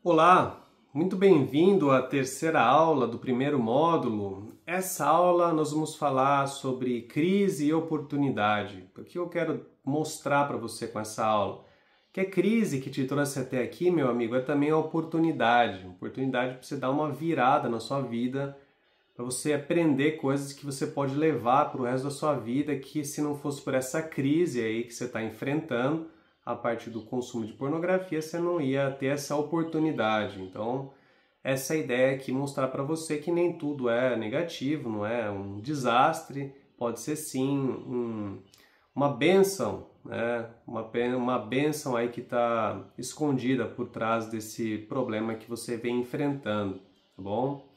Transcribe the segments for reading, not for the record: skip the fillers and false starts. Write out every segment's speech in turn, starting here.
Olá, muito bem-vindo à terceira aula do primeiro módulo. Essa aula nós vamos falar sobre crise e oportunidade. O que eu quero mostrar para você com essa aula? Que a crise que te trouxe até aqui, meu amigo, é também a oportunidade. Oportunidade para você dar uma virada na sua vida, para você aprender coisas que você pode levar para o resto da sua vida, que se não fosse por essa crise aí que você está enfrentando, a partir do consumo de pornografia, você não ia ter essa oportunidade. Então, essa é a ideia aqui, mostrar para você que nem tudo é negativo, não é um desastre, pode ser sim uma bênção, né? Uma bênção aí que está escondida por trás desse problema que você vem enfrentando, tá bom?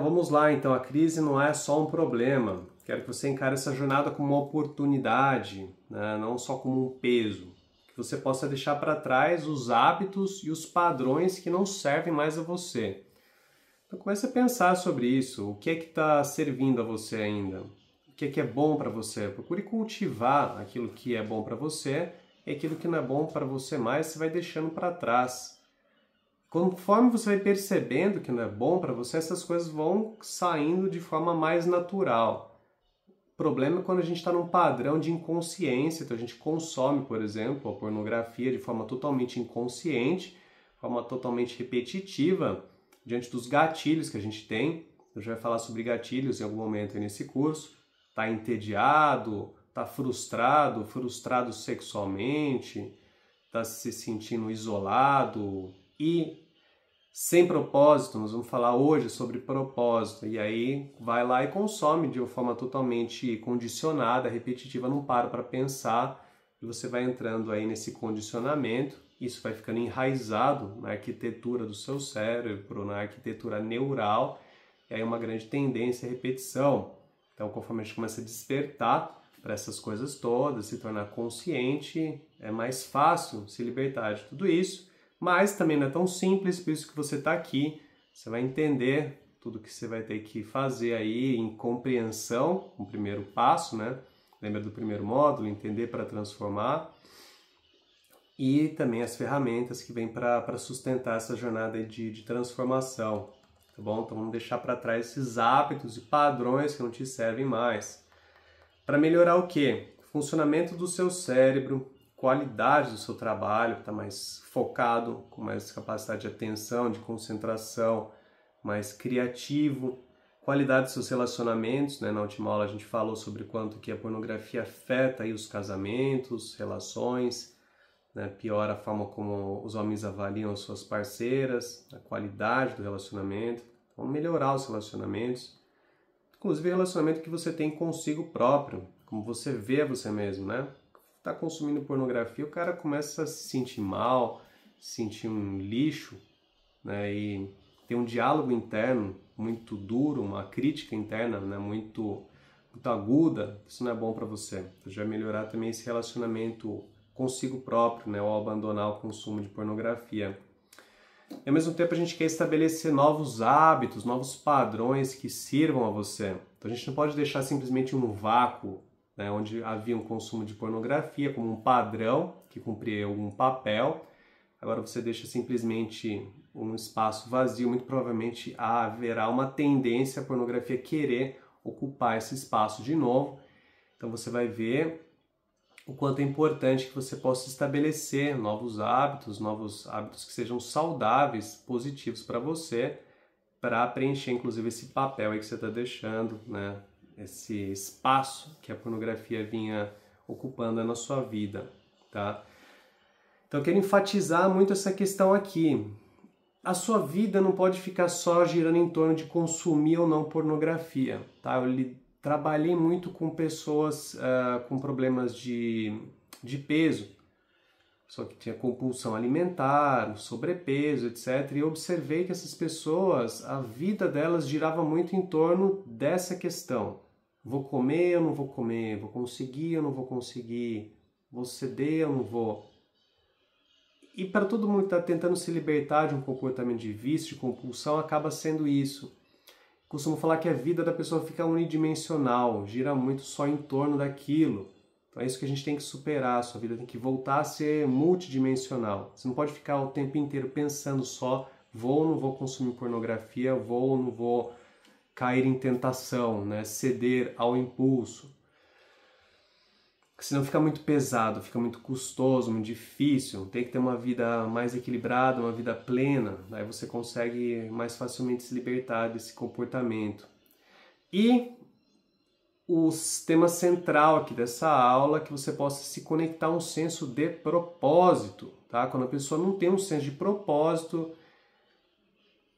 Vamos lá, então, a crise não é só um problema. Quero que você encare essa jornada como uma oportunidade, né? Não só como um peso. Que você possa deixar para trás os hábitos e os padrões que não servem mais a você. Então comece a pensar sobre isso. O que é que está servindo a você ainda? O que é bom para você? Procure cultivar aquilo que é bom para você e aquilo que não é bom para você mais, você vai deixando para trás. Conforme você vai percebendo que não é bom para você, essas coisas vão saindo de forma mais natural. O problema é quando a gente está num padrão de inconsciência, então a gente consome, por exemplo, a pornografia de forma totalmente inconsciente, de forma totalmente repetitiva, diante dos gatilhos que a gente tem. Eu já vou falar sobre gatilhos em algum momento aí nesse curso. Está entediado, está frustrado sexualmente, está se sentindo isolado e sem propósito. Nós vamos falar hoje sobre propósito, e aí vai lá e consome de uma forma totalmente condicionada, repetitiva, não para pensar, e você vai entrando aí nesse condicionamento, isso vai ficando enraizado na arquitetura do seu cérebro, na arquitetura neural, e aí uma grande tendência à repetição. Então, conforme a gente começa a despertar para essas coisas todas, se tornar consciente, é mais fácil se libertar de tudo isso. Mas também não é tão simples, por isso que você está aqui. Você vai entender tudo que você vai ter que fazer aí em compreensão, o primeiro passo, né? Lembra do primeiro módulo, entender para transformar. E também as ferramentas que vêm para sustentar essa jornada de transformação, tá bom? Então vamos deixar para trás esses hábitos e padrões que não te servem mais. Para melhorar o quê? Funcionamento do seu cérebro, qualidade do seu trabalho, está mais focado, com mais capacidade de atenção, de concentração, mais criativo, qualidade dos seus relacionamentos, né? Na última aula a gente falou sobre quanto que a pornografia afeta aí os casamentos, relações, né? Piora a forma como os homens avaliam as suas parceiras, a qualidade do relacionamento. Então melhorar os relacionamentos, inclusive o relacionamento que você tem consigo próprio, como você vê você mesmo, né? Tá consumindo pornografia, o cara começa a se sentir mal, se sentir um lixo, né? E tem um diálogo interno muito duro, uma crítica interna, né? muito aguda. Isso não é bom para você. Então já vai melhorar também esse relacionamento consigo próprio, né? Ao abandonar o consumo de pornografia. E ao mesmo tempo a gente quer estabelecer novos hábitos, novos padrões que sirvam a você. Então a gente não pode deixar simplesmente um vácuo, né, onde havia um consumo de pornografia como um padrão que cumpria algum papel. Agora você deixa simplesmente um espaço vazio, muito provavelmente haverá uma tendência à pornografia querer ocupar esse espaço de novo. Então você vai ver o quanto é importante que você possa estabelecer novos hábitos que sejam saudáveis, positivos para você, para preencher inclusive esse papel aí que você está deixando, né? Esse espaço que a pornografia vinha ocupando na sua vida, tá? Então eu quero enfatizar muito essa questão aqui. A sua vida não pode ficar só girando em torno de consumir ou não pornografia, tá? Eu trabalhei muito com pessoas com problemas de peso, só que tinha compulsão alimentar, sobrepeso, etc. E eu observei que essas pessoas, a vida delas girava muito em torno dessa questão. Vou comer ou não vou comer? Vou conseguir ou não vou conseguir? Vou ceder ou não vou? E para todo mundo que está tentando se libertar de um comportamento de vício, de compulsão, acaba sendo isso. Costumo falar que a vida da pessoa fica unidimensional, gira muito só em torno daquilo. Então é isso que a gente tem que superar, a sua vida tem que voltar a ser multidimensional. Você não pode ficar o tempo inteiro pensando só, vou ou não vou consumir pornografia, vou ou não vou cair em tentação, né? Ceder ao impulso. Senão fica muito pesado, fica muito custoso, muito difícil. Tem que ter uma vida mais equilibrada, uma vida plena. Aí você consegue mais facilmente se libertar desse comportamento. E o tema central aqui dessa aula é que você possa se conectar a um senso de propósito, tá? Quando a pessoa não tem um senso de propósito,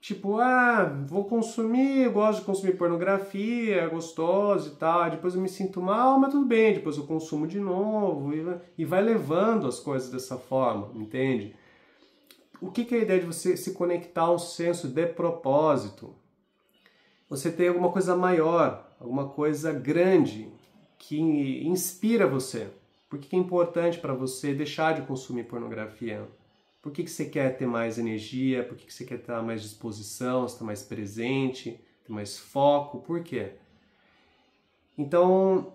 tipo, vou consumir, eu gosto de consumir pornografia, é gostoso e tal, depois eu me sinto mal, mas tudo bem, depois eu consumo de novo, e vai levando as coisas dessa forma, entende? O que é a ideia de você se conectar a um senso de propósito? Você tem alguma coisa maior, alguma coisa grande que inspira você. Por que é importante para você deixar de consumir pornografia? Por que você quer ter mais energia? Por que você quer ter mais disposição, estar mais presente, ter mais foco? Por quê? Então,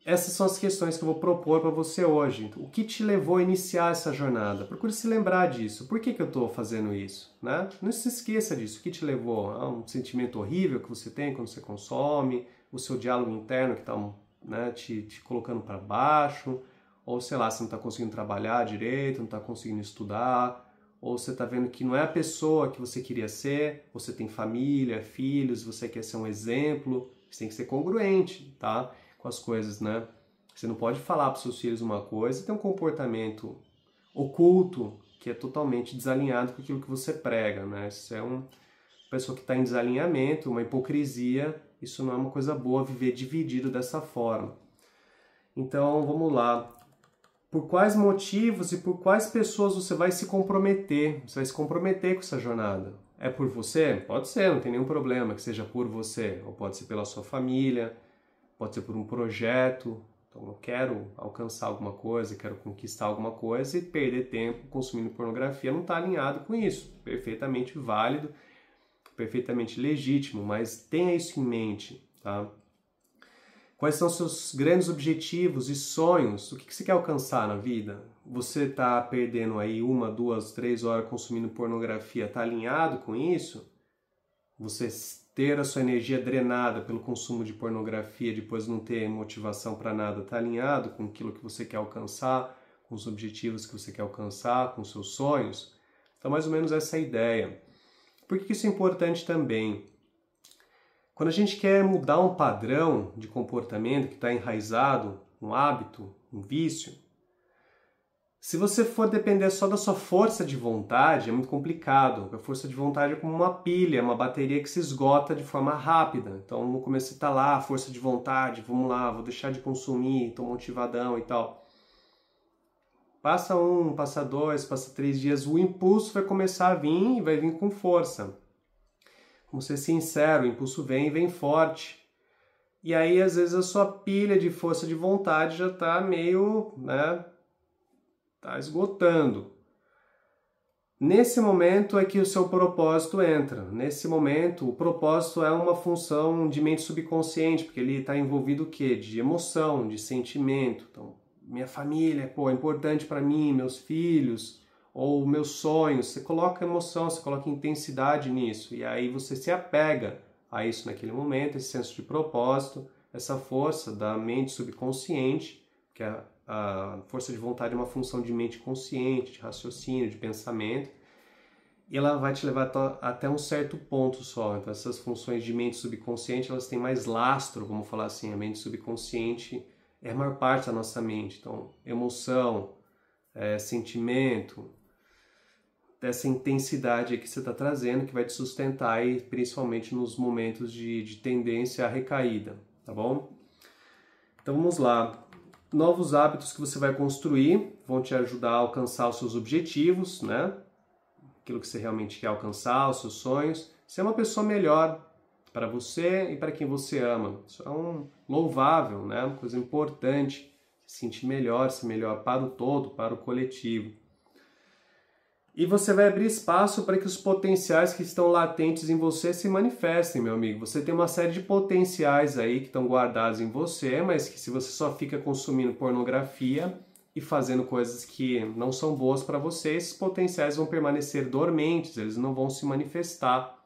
essas são as questões que eu vou propor para você hoje. O que te levou a iniciar essa jornada? Procure se lembrar disso. Por que eu estou fazendo isso? Né? Não se esqueça disso. O que te levou a um sentimento horrível que você tem quando você consome, o seu diálogo interno que está te colocando para baixo, ou sei lá, você não está conseguindo trabalhar direito, não está conseguindo estudar, ou você está vendo que não é a pessoa que você queria ser, você tem família, filhos, você quer ser um exemplo, você tem que ser congruente, tá? Com as coisas, né? Você não pode falar para os seus filhos uma coisa e ter um comportamento oculto que é totalmente desalinhado com aquilo que você prega, né? Isso é uma pessoa que está em desalinhamento, uma hipocrisia, isso não é uma coisa boa viver dividido dessa forma. Então, vamos lá. Por quais motivos e por quais pessoas você vai se comprometer? Você vai se comprometer com essa jornada. É por você? Pode ser, não tem nenhum problema que seja por você. Ou pode ser pela sua família, pode ser por um projeto. Então eu quero alcançar alguma coisa, quero conquistar alguma coisa e perder tempo consumindo pornografia não está alinhado com isso. Perfeitamente válido, perfeitamente legítimo, mas tenha isso em mente, tá? Quais são seus grandes objetivos e sonhos? O que você quer alcançar na vida? Você está perdendo aí 1, 2, 3 horas consumindo pornografia, está alinhado com isso? Você ter a sua energia drenada pelo consumo de pornografia, depois não ter motivação para nada, está alinhado com aquilo que você quer alcançar, com os objetivos que você quer alcançar, com os seus sonhos? Então, mais ou menos essa é a ideia. Por que isso é importante também? Quando a gente quer mudar um padrão de comportamento que está enraizado, um hábito, um vício, se você for depender só da sua força de vontade, é muito complicado. A força de vontade é como uma pilha, uma bateria que se esgota de forma rápida. Então, no começo você está lá, força de vontade, vamos lá, vou deixar de consumir, estou motivadão e tal. Passa 1, passa 2, passa 3 dias, o impulso vai começar a vir e vai vir com força. Vamos ser sincero, o impulso vem e vem forte. E aí, às vezes, a sua pilha de força de vontade já está meio, tá esgotando. Nesse momento é que o seu propósito entra. Nesse momento, o propósito é uma função de mente subconsciente, porque ele está envolvido o quê? De emoção, de sentimento. Então, minha família, é importante para mim, meus filhos, ou meus sonhos. Você coloca emoção, você coloca intensidade nisso. E aí você se apega a isso naquele momento, esse senso de propósito, essa força da mente subconsciente, que a força de vontade é uma função de mente consciente, de raciocínio, de pensamento, e ela vai te levar até um certo ponto só. Então essas funções de mente subconsciente, elas têm mais lastro, vamos falar assim, a mente subconsciente é a maior parte da nossa mente. Então, emoção, sentimento, dessa intensidade aí que você está trazendo, que vai te sustentar aí, principalmente nos momentos de tendência à recaída, tá bom? Então vamos lá. Novos hábitos que você vai construir vão te ajudar a alcançar os seus objetivos, né? Aquilo que você realmente quer alcançar, os seus sonhos. Ser uma pessoa melhor para você e para quem você ama. Isso é um louvável, né? Uma coisa importante. Se sentir melhor, ser melhor para o todo, para o coletivo. E você vai abrir espaço para que os potenciais que estão latentes em você se manifestem, meu amigo. Você tem uma série de potenciais aí que estão guardados em você, mas que se você só fica consumindo pornografia e fazendo coisas que não são boas para você, esses potenciais vão permanecer dormentes, eles não vão se manifestar.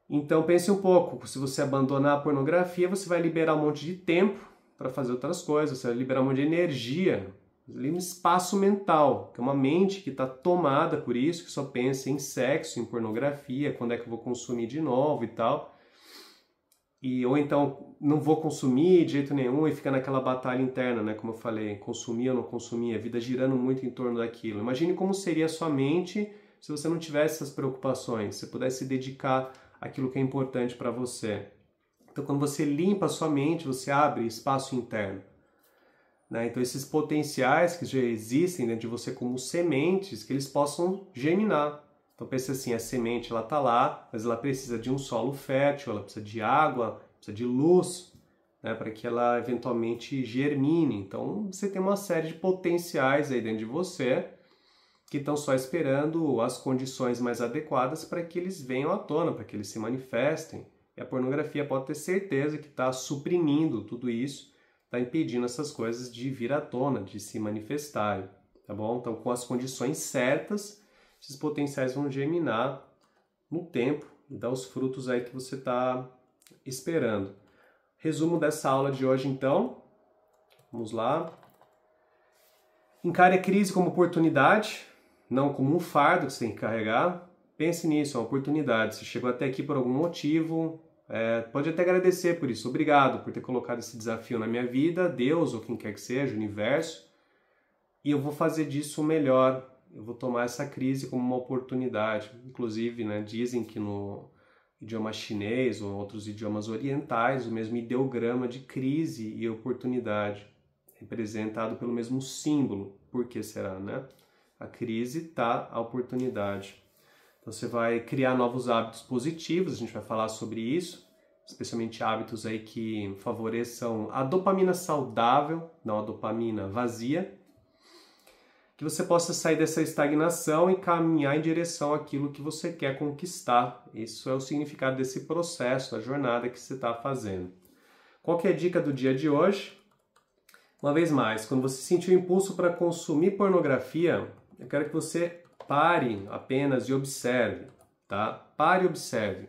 Então pense um pouco, se você abandonar a pornografia, você vai liberar um monte de tempo para fazer outras coisas, você vai liberar um monte de energia, um espaço mental, que é uma mente que está tomada por isso, que só pensa em sexo, em pornografia, quando é que eu vou consumir de novo e tal. Ou então, não vou consumir de jeito nenhum e fica naquela batalha interna, né? Como eu falei, consumir ou não consumir, a vida girando muito em torno daquilo. Imagine como seria a sua mente se você não tivesse essas preocupações, se pudesse se dedicar àquilo que é importante para você. Então, quando você limpa a sua mente, você abre espaço interno. Então esses potenciais que já existem dentro de você como sementes, que eles possam germinar. Então pense assim, a semente ela está lá, mas ela precisa de um solo fértil, ela precisa de água, precisa de luz, né, para que ela eventualmente germine. Então você tem uma série de potenciais aí dentro de você que estão só esperando as condições mais adequadas para que eles venham à tona, para que eles se manifestem. E a pornografia pode ter certeza que está suprimindo tudo isso, está impedindo essas coisas de vir à tona, de se manifestarem, tá bom? Então, com as condições certas, esses potenciais vão germinar no tempo e dar os frutos aí que você está esperando. Resumo dessa aula de hoje, então. Vamos lá. Encare a crise como oportunidade, não como um fardo que você tem que carregar. Pense nisso, é uma oportunidade. Você chegou até aqui por algum motivo, pode até agradecer por isso. Obrigado por ter colocado esse desafio na minha vida, Deus ou quem quer que seja, o universo. E eu vou fazer disso o melhor. Eu vou tomar essa crise como uma oportunidade. Inclusive, né, dizem que no idioma chinês ou outros idiomas orientais, o mesmo ideograma de crise e oportunidade, representado pelo mesmo símbolo. Por que será, né? A crise está a oportunidade. Então você vai criar novos hábitos positivos, a gente vai falar sobre isso, especialmente hábitos aí que favoreçam a dopamina saudável, não a dopamina vazia, que você possa sair dessa estagnação e caminhar em direção àquilo que você quer conquistar. Isso é o significado desse processo, da jornada que você está fazendo. Qual que é a dica do dia de hoje? Uma vez mais, quando você sentir o impulso para consumir pornografia, eu quero que você pare apenas e observe, tá? Pare e observe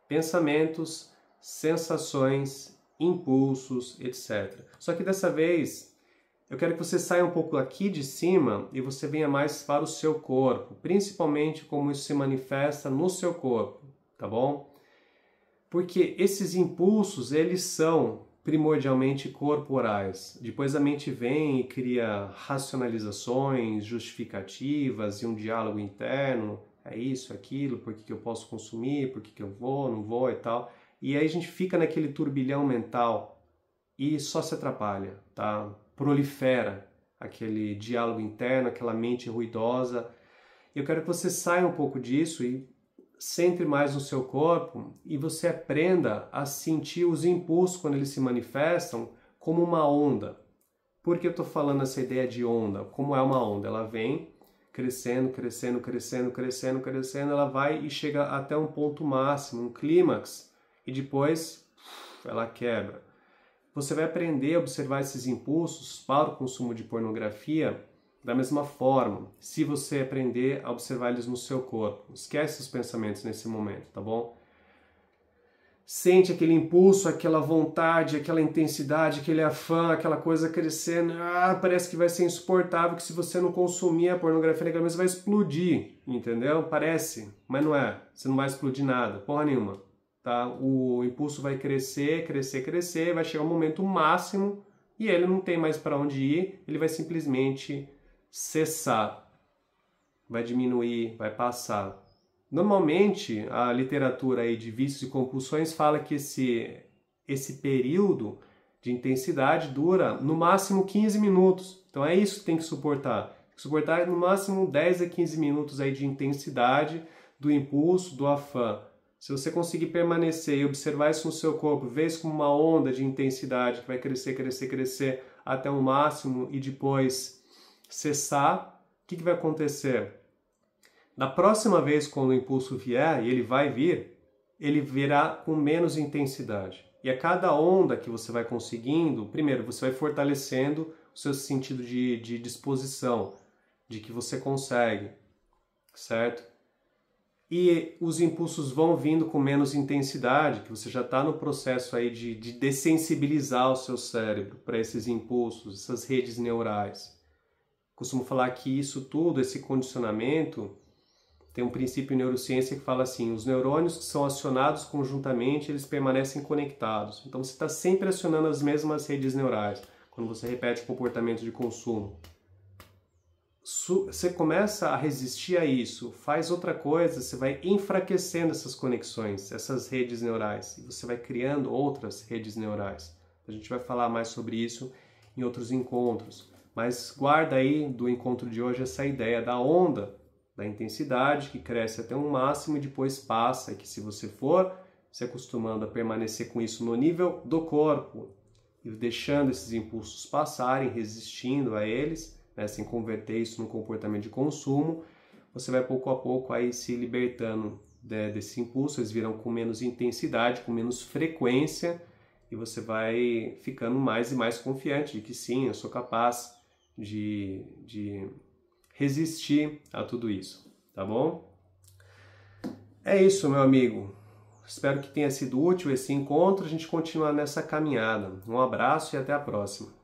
pensamentos, sensações, impulsos, etc. Só que dessa vez, eu quero que você saia um pouco aqui de cima e você venha mais para o seu corpo, principalmente como isso se manifesta no seu corpo, tá bom? Porque esses impulsos, eles são primordialmente corporais. Depois a mente vem e cria racionalizações, justificativas e um diálogo interno. É isso, aquilo, por que eu posso consumir, por que eu vou, não vou e tal. E aí a gente fica naquele turbilhão mental e só se atrapalha, tá? Prolifera aquele diálogo interno, aquela mente ruidosa. Eu quero que você saia um pouco disso e centre mais no seu corpo e você aprenda a sentir os impulsos quando eles se manifestam como uma onda. Por que eu estou falando essa ideia de onda? Como é uma onda? Ela vem crescendo, crescendo, crescendo, crescendo, crescendo, ela vai e chega até um ponto máximo, um clímax, e depois ela quebra. Você vai aprender a observar esses impulsos para o consumo de pornografia da mesma forma, se você aprender a observar eles no seu corpo. Esquece os pensamentos nesse momento, tá bom? Sente aquele impulso, aquela vontade, aquela intensidade, aquele afã, aquela coisa crescendo. Parece que vai ser insuportável, que se você não consumir a pornografia naquele momento, você vai explodir, entendeu? Parece, mas não é. Você não vai explodir nada, porra nenhuma. Tá? O impulso vai crescer, crescer, crescer, vai chegar um momento máximo e ele não tem mais para onde ir, ele vai simplesmente cessar, vai diminuir, vai passar. Normalmente, a literatura aí de vícios e compulsões fala que esse período de intensidade dura no máximo 15 minutos. Então é isso que tem que suportar. Tem que suportar no máximo 10 a 15 minutos aí de intensidade do impulso, do afã. Se você conseguir permanecer e observar isso no seu corpo, ver isso como uma onda de intensidade que vai crescer, crescer, crescer até o máximo e depois cessar, o que vai acontecer? Da próxima vez quando o impulso vier, e ele vai vir, ele virá com menos intensidade. E a cada onda que você vai conseguindo, primeiro, você vai fortalecendo o seu sentido de disposição, de que você consegue, certo? E os impulsos vão vindo com menos intensidade, que você já está no processo aí de dessensibilizar o seu cérebro para esses impulsos, essas redes neurais. Costumo falar que isso tudo, esse condicionamento, tem um princípio em neurociência que fala assim, os neurônios que são acionados conjuntamente, eles permanecem conectados. Então você está sempre acionando as mesmas redes neurais, quando você repete o comportamento de consumo. Você começa a resistir a isso, faz outra coisa, você vai enfraquecendo essas conexões, essas redes neurais, e você vai criando outras redes neurais. A gente vai falar mais sobre isso em outros encontros, mas guarda aí do encontro de hoje essa ideia da onda, da intensidade, que cresce até um máximo e depois passa, e que se você for se acostumando a permanecer com isso no nível do corpo, e deixando esses impulsos passarem, resistindo a eles, sem converter isso num comportamento de consumo, você vai pouco a pouco aí se libertando desse impulso, eles viram com menos intensidade, com menos frequência, e você vai ficando mais e mais confiante de que sim, eu sou capaz de resistir a tudo isso, tá bom? É isso, meu amigo. Espero que tenha sido útil esse encontro, a gente continua nessa caminhada. Um abraço e até a próxima.